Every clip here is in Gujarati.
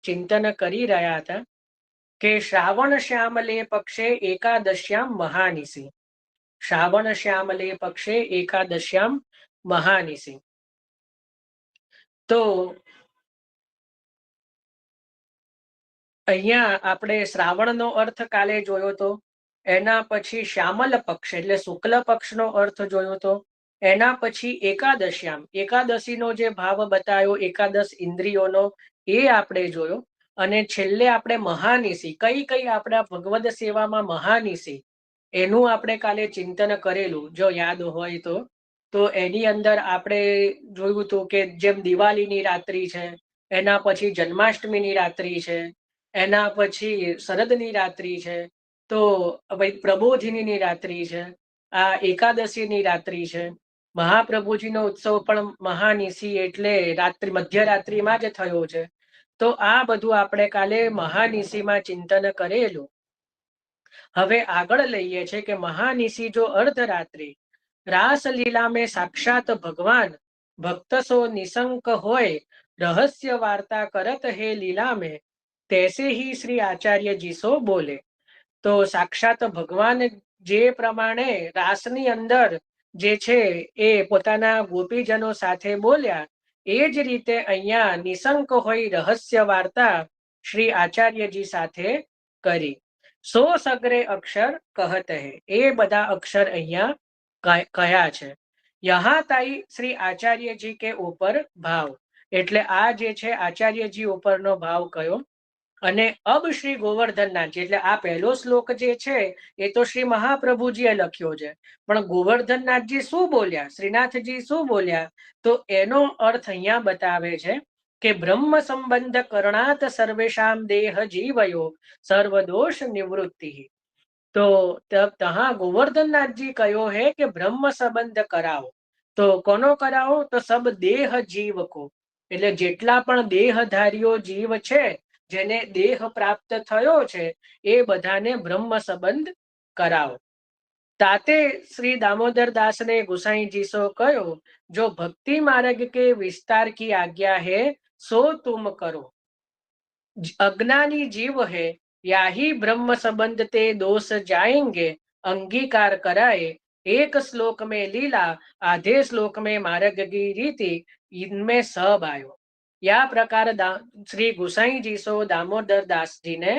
ચિંતન કરી રહ્યા હતા કે શ્રાવણ શ્યામલે પક્ષે એકાદશ્યામ મહાનિશી, શ્રાવણ શ્યામલે પક્ષે એકાદશ્યામ મહાનિશી. તો અહીંયા આપણે શ્રાવણનો અર્થ કાલે જોયો તો, એના પછી શ્યામલ પક્ષ એટલે શુક્લ પક્ષનો અર્થ જોયો તો, એના પછી એકાદશ્યામ, એકાદશીનો જે ભાવ બતાવ્યો એકાદશ ઇન્દ્રિયોનો એ આપણે જોયો. અને છેલ્લે આપણે મહાનિશી, કઈ કઈ આપણા ભગવદ સેવામાં મહાનિશી એનું આપણે કાલે ચિંતન કરેલું જો યાદ હોય તો એની અંદર આપણે જોયું હતું કે જેમ દિવાળીની રાત્રિ છે, એના પછી જન્માષ્ટમીની રાત્રિ છે, એના પછી શરદની રાત્રિ છે, તો ભાઈ પ્રબોધિનીની રાત્રિ છે, આ એકાદશીની રાત્રિ છે, મહાપ્રભુજીનો ઉત્સવ પણ મહાનિશી એટલે રાત્રિ મધ્યરાત્રિમાં જ થયો છે. તો આ બધું આપણે કાલે મહાનિશીમાં ચિંતન કરેલું. હવે આગળ લઈએ છે કે મહાનિશી જો અર્ધરાત્રિ રાસલીલા में સાક્ષાત ભગવાન ભક્ત સો નિશંક હોય રહસ્ય વાર્તા કરત હે લીલા में तैसे ही श्री आचार्य जी सो बोले. તો સાક્ષાત ભગવાન જે પ્રમાણે રાસની અંદર જે છે એ પોતાના ગોપીજનો સાથે બોલ્યા એ જ રીતે અહીંયા નિશંક હોય રહસ્ય વાર્તા શ્રી આચાર્યજી સાથે કરી. સો સગરે અક્ષર કહત હે, એ બધા અક્ષર અહીંયા કયા છે. યહા તાઈ શ્રી આચાર્યજી કે ઉપર ભાવ, એટલે આ જે છે આચાર્યજી ઉપરનો ભાવ કયો. અને અબ શ્રી ગોવર્ધનનાથજી, એટલે આ પહેલો શ્લોક જે છે એ તો શ્રી મહાપ્રભુજીએ લખ્યો છે, પણ ગોવર્ધનનાથજી શું બોલ્યા, શ્રીનાથજી શું બોલ્યા, તો એનો અર્થ અહીંયા બતાવે છે કે બ્રહ્મ સંબંધ કરણાત સર્વેશામ દેહ જીવયો સર્વદોષ નિવૃત્તિ. તો તહા ગોવર્ધનનાથજી કયો હે કે બ્રહ્મ સંબંધ કરાવો. તો કોનો કરાવો, તો સબ દેહ જીવ કો, એટલે જેટલા પણ દેહધારીઓ જીવ છે, જેને દેહ પ્રાપ્ત થયો છે, એ બધાને બ્રહ્મ સંબંધ કરાવો. તાતે શ્રી દામોદર દાસ ને ગુસાईजी सो कहो जो भक्ति मार्ग के विस्तार की आज्ञा है सो तुम करो. अज्ञानी जीव है या ही ब्रह्म संबंध ते दोष जाएंगे अंगीकार कराए. एक श्लोक में लीला आधे श्लोक में मार्ग की रीति इनमें सब आयो. या प्रकार श्री गुसाईजी सो दामोदर दासजी ने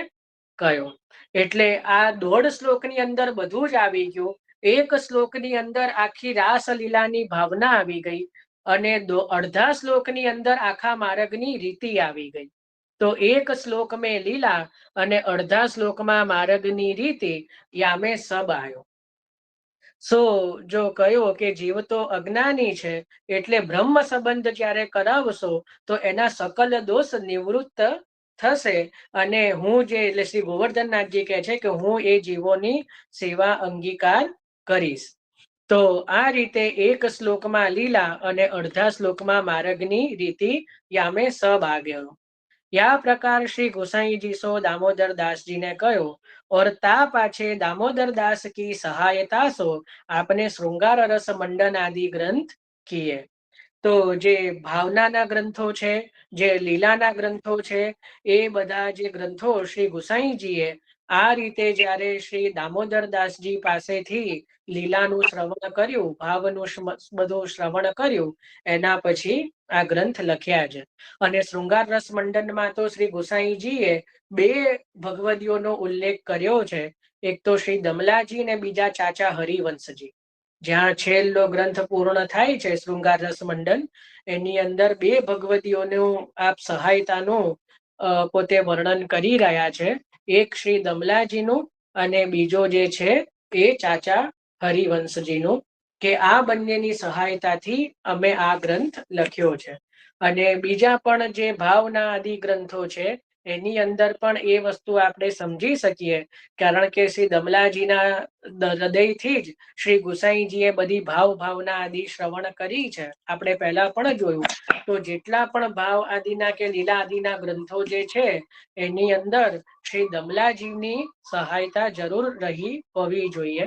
कहो. એટલે આ દોઢ શ્લોકની અંદર બધું જ આવી ગયું. એક શ્લોકની અંદર આખી રાસલીલાની ભાવના આવી ગઈ અને અડધા શ્લોકની અંદર આખા માર્ગની રીતિ આવી ગઈ. તો એક શ્લોક में લીલા અને અડધા શ્લોકમાં માર્ગની રીતિ યામે સબ આયો. સો જો કહ્યું કે જીવ તો અજ્ઞાની છે, એટલે બ્રહ્મ સંબંધ જ્યારે કરાવશો તો એના સકલ દોષ નિવૃત્ત થશે. અને હું જે એટલે શ્રી ગોવર્ધનનાથજી કહે છે કે હું એ જીવોની સેવા અંગીકાર કરીશ. તો આ રીતે એક શ્લોકમાં લીલા અને અડધા શ્લોકમાં માર્ગની રીતિ યામે સબ आ गयो. या प्रकार श्री गोसाई जी सो दामोदर दास जी ने कहो और ता पाछे दामोदर दास की सहायता सो आपने श्रृंगार रस मंडन आदि ग्रंथ किए. તો જે ભાવનાના ગ્રંથો છે, જે લીલાના ગ્રંથો છે, એ બધા જે ગ્રંથો શ્રી ગુસાઈજીએ આ રીતે જ્યારે શ્રી દામોદર દાસજી પાસેથી લીલાનું શ્રવણ કર્યું, ભાવનું બધું શ્રવણ કર્યું, એના પછી આ ગ્રંથ લખ્યા છે. અને શૃંગાર રસ મંડનમાં તો શ્રી ગુસાઈજીએ બે ભગવદીઓનો ઉલ્લેખ કર્યો છે. એક તો શ્રી દમલાજી ને બીજા ચાચા હરિવંશજી. જ્યાં છેલ્લો ગ્રંથ પૂર્ણ થાય છે શૃંગાર રસ મંડન, એની અંદર બે ભગવતીઓનું આપ સહાયતાનું પોતે વર્ણન કરી રહ્યા છે. એક શ્રી દમલાજીનું અને બીજો જે છે એ ચાચા હરિવંશજીનું, કે આ બંનેની સહાયતાથી અમે આ ગ્રંથ લખ્યો છે. અને બીજા પણ જે ભાવના આદિ ગ્રંથો છે એની અંદર પણ એ વસ્તુ આપણે સમજી શકીએ, કારણ કે શ્રી દમલાજીના હૃદયથી જ શ્રી ગુસાઈજીએ બધી ભાવના આદि શ્રવણ કરી છે. આપણે પહેલા પણ જોયું. તો જેટલા પણ ભાવ આદિના કે લીલા આદિના ગ્રંથો જે છે એની અંદર શ્રી દમલાજીની સહાયતા જરૂર રહી હોવી જોઈએ.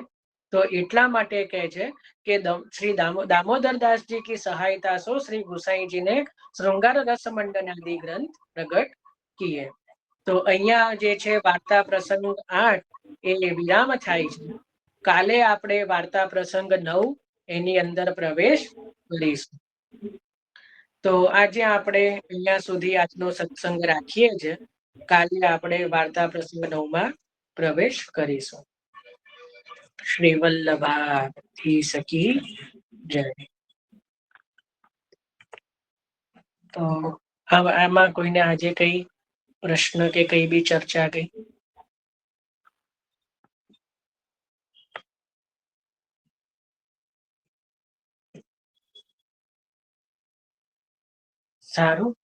તો એટલા માટે કહે છે કે શ્રી दामोदर दास जी की सहायता सो श्री गुसाई जी ने श्रृंगार रस मंडन आदि ग्रंथ प्रकट અટકીએ. તો અહીંયા જે છે વાર્તા પ્રસંગ 8 એ વિરામ થાય છે. કાલે આપણે વાર્તા પ્રસંગ 9 એની અંદર પ્રવેશ કરીશું. તો આજે આપણે અહીંયા સુધી આજનો સત્સંગ રાખીએ છીએ. કાલે આપણે વાર્તા પ્રસંગ 9 માં પ્રવેશ કરીશું. શ્રી વલ્લભાથી સખી જય. તો આમાં કોઈને આજે કઈ પ્રશ્ન કે કઈ બી ચર્ચા કઈ? સારું.